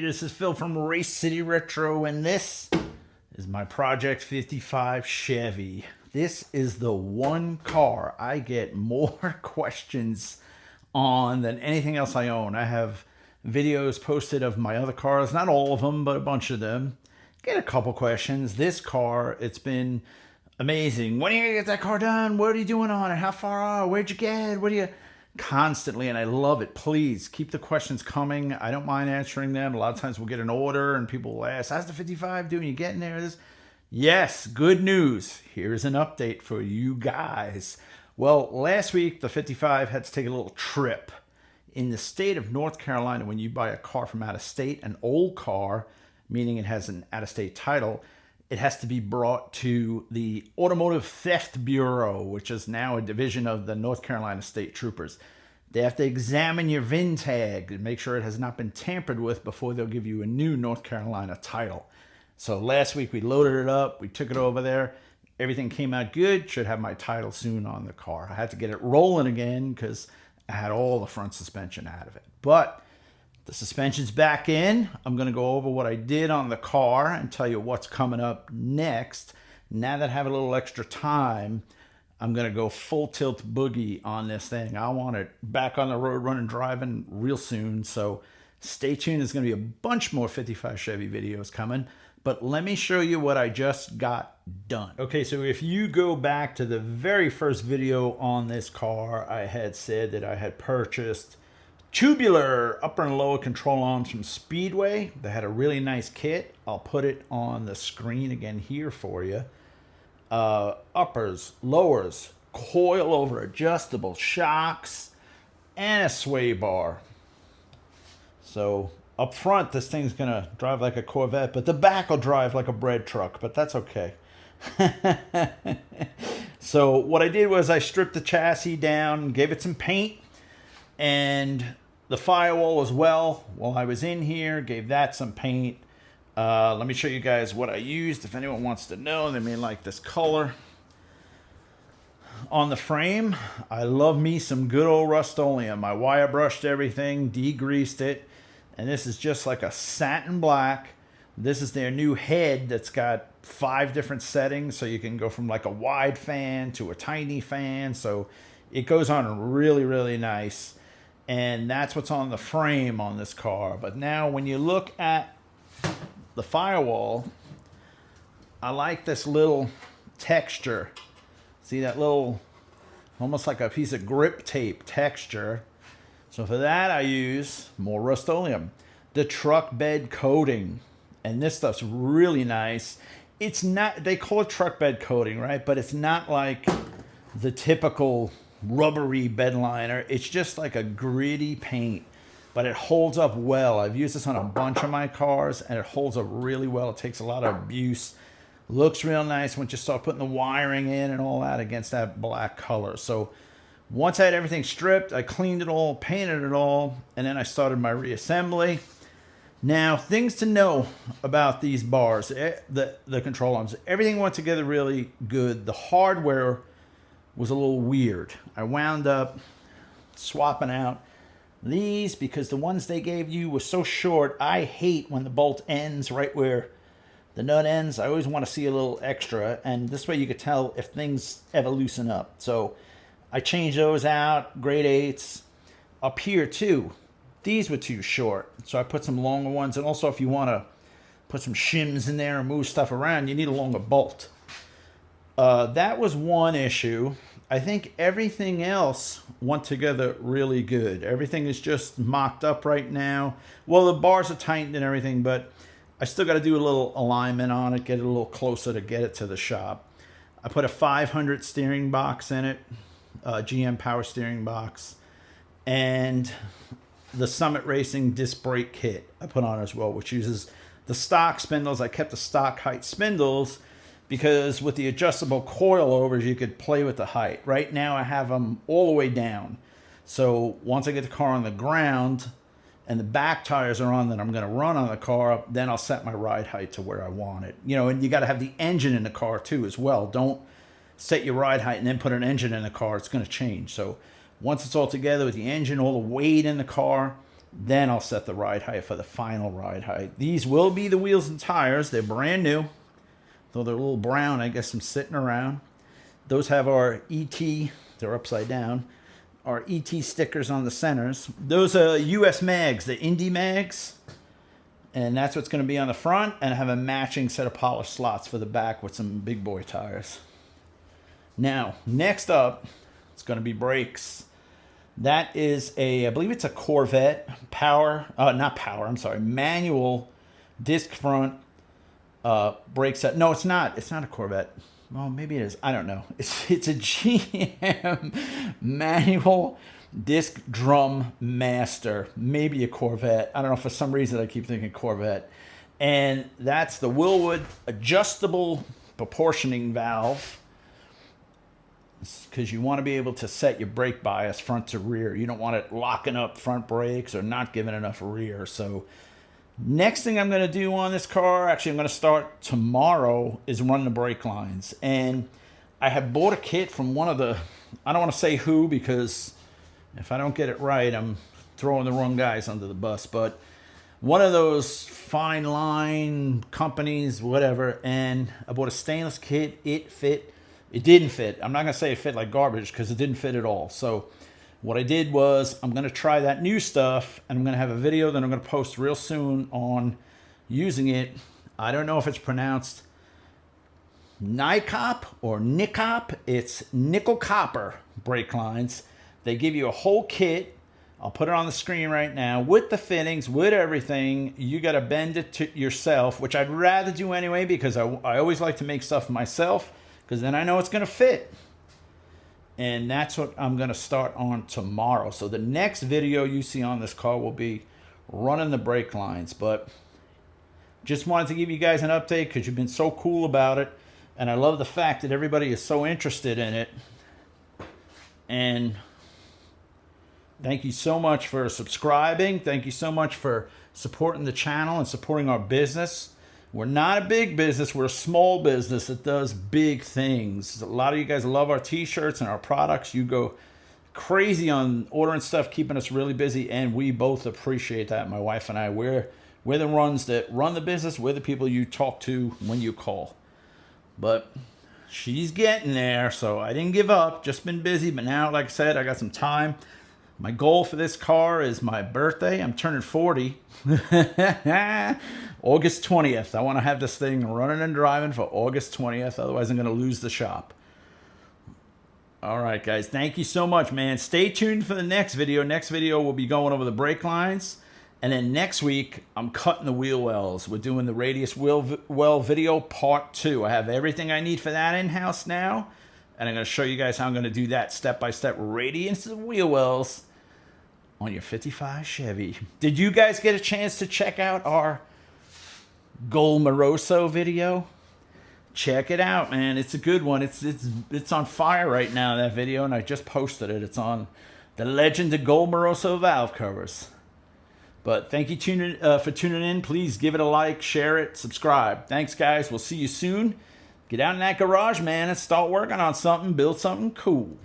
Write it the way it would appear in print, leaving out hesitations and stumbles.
this is Phil from Race City Retro, and this is my Project 55 Chevy. This is the one car I get more questions on than anything else I own. I have videos posted of my other cars, not all of them, but a bunch of them. Get a couple questions. This car, it's been amazing. When are you gonna get that car done? What are you doing on it? How far are? Where'd you get? What do you... Constantly, and I love it. Please keep the questions coming. I don't mind answering them. A lot of times we'll get an order and people will ask, how's the 55 doing? You getting there? Yes, good news. Here's an update for you guys. Well, last week the 55 had to take a little trip. In the state of North Carolina, when you buy a car from out of state, an old car, meaning it has an out-of-state title, it has to be brought to the Automotive Theft Bureau, which is now a division of the North Carolina State Troopers. They have to examine your VIN tag and make sure it has not been tampered with before they'll give you a new North Carolina title. So last week we loaded it up, we took it over there, everything came out good, should have my title soon on the car. I had to get it rolling again because I had all the front suspension out of it. But the suspension's back in. I'm going to go over what I did on the car and tell you what's coming up next. Now that I have a little extra time, I'm going to go full tilt boogie on this thing. I want it back on the road running, driving real soon. So stay tuned. There's going to be a bunch more 55 Chevy videos coming. But let me show you what I just got done. Okay, so if you go back to the very first video on this car, I had said that I had purchased tubular upper and lower control arms from Speedway. They had a really nice kit. I'll put it on the screen again here for you. Uppers, lowers, coil over adjustable shocks, and a sway bar. So up front, this thing's gonna drive like a Corvette, but the back will drive like a bread truck, but that's okay. So what I did was I stripped the chassis down, gave it some paint, and the firewall as well. While I was in here, gave that some paint. Let me show you guys what I used. If anyone wants to know, they may like this color. On the frame, I love me some good old Rust-Oleum. I wire brushed everything, degreased it, and this is just like a satin black. This is their new head that's got 5 different settings, so you can go from like a wide fan to a tiny fan. So it goes on really, really nice. And that's what's on the frame on this car. But now when you look at the firewall, I like this little texture. See that little, almost like a piece of grip tape texture. So for that I use more Rust-Oleum. The truck bed coating. And this stuff's really nice. It's not, they call it truck bed coating, right? But it's not like the typical rubbery bed liner. It's just like a gritty paint, but it holds up well. I've used this on a bunch of my cars and it holds up really well. It takes a lot of abuse. Looks real nice once you start putting the wiring in and all that against that black color. So once I had everything stripped, I cleaned it all, painted it all, and then I started my reassembly. Now, things to know about these bars, the control arms. Everything went together really good. The hardware was a little weird. I wound up swapping out these because the ones they gave you were so short. I hate when the bolt ends right where the nut ends. I always want to see a little extra, and this way you could tell if things ever loosen up. So I changed those out, grade 8s. Up here too, these were too short, so I put some longer ones. And also if you want to put some shims in there and move stuff around, you need a longer bolt. That was one issue. I think everything else went together really good. Everything is just mocked up right now. Well, the bars are tightened and everything, but I still got to do a little alignment on it, get it a little closer to get it to the shop. I put a 500 steering box in it, GM power steering box, and the Summit Racing disc brake kit I put on as well, which uses the stock spindles. I kept the stock height spindles because with the adjustable coilovers, you could play with the height. Right now, I have them all the way down. So once I get the car on the ground and the back tires are on that I'm going to run on the car, then I'll set my ride height to where I want it. You know, and you got to have the engine in the car too as well. Don't set your ride height and then put an engine in the car. It's going to change. So once it's all together with the engine, all the weight in the car, Then I'll set the ride height for the final ride height. These will be the wheels and tires. They're brand new. Though they're a little brown, I guess I'm sitting around. Those have our ET, they're upside down, our ET stickers on the centers. Those are US mags, the Indy mags. And that's what's going to be on the front. And I have a matching set of polished slots for the back with some big boy tires. Now, next up, it's going to be brakes. That is I believe it's a Corvette manual disc front brake set. No, it's not. It's not a Corvette. Well, maybe it is. I don't know. It's a GM manual disc drum master. Maybe a Corvette. I don't know. For some reason, I keep thinking Corvette. And that's the Willwood adjustable proportioning valve. Because you want to be able to set your brake bias front to rear. You don't want it locking up front brakes or not giving enough rear. So next thing I'm going to do on this car, actually I'm going to start tomorrow, is run the brake lines. And I have bought a kit from one of the, I don't want to say who, because if I don't get it right, I'm throwing the wrong guys under the bus. But one of those fine line companies, whatever. And I bought a stainless kit. It didn't fit. I'm not going to say it fit like garbage because it didn't fit at all. So what I did was I'm going to try that new stuff, and I'm going to have a video that I'm going to post real soon on using it. I don't know if it's pronounced NICOP or NICOP. It's nickel copper brake lines. They give you a whole kit. I'll put it on the screen right now with the fittings, with everything. You got to bend it to yourself, which I'd rather do anyway because I always like to make stuff myself, because then I know it's going to fit. And that's what I'm going to start on tomorrow. So the next video you see on this car will be running the brake lines. But just wanted to give you guys an update because you've been so cool about it. And I love the fact that everybody is so interested in it. And thank you so much for subscribing. Thank you so much for supporting the channel and supporting our business. We're not a big business. We're a small business that does big things. A lot of you guys love our t-shirts and our products. You go crazy on ordering stuff, keeping us really busy, and we both appreciate that. My wife and I, we're the ones that run the business. We're the people you talk to when you call. But she's getting there, so I didn't give up. Just been busy, but now, like I said, I got some time. My goal for this car is my birthday. I'm turning 40. August 20th. I want to have this thing running and driving for August 20th. Otherwise, I'm going to lose the shop. All right, guys. Thank you so much, man. Stay tuned for the next video. Next video, we'll be going over the brake lines. And then next week, I'm cutting the wheel wells. We're doing the radius wheel well video part 2. I have everything I need for that in-house now. And I'm going to show you guys how I'm going to do that step-by-step radius of wheel wells on your 55 Chevy. Did you guys get a chance to check out our Gold Moroso video? Check it out, man. It's a good one. It's on fire right now, that video, and I just posted it. It's on the Legend of Gold Moroso valve covers. But thank you for tuning in. Please give it a like, share it, subscribe. Thanks, guys. We'll see you soon. Get out in that garage, man, and start working on something. Build something cool.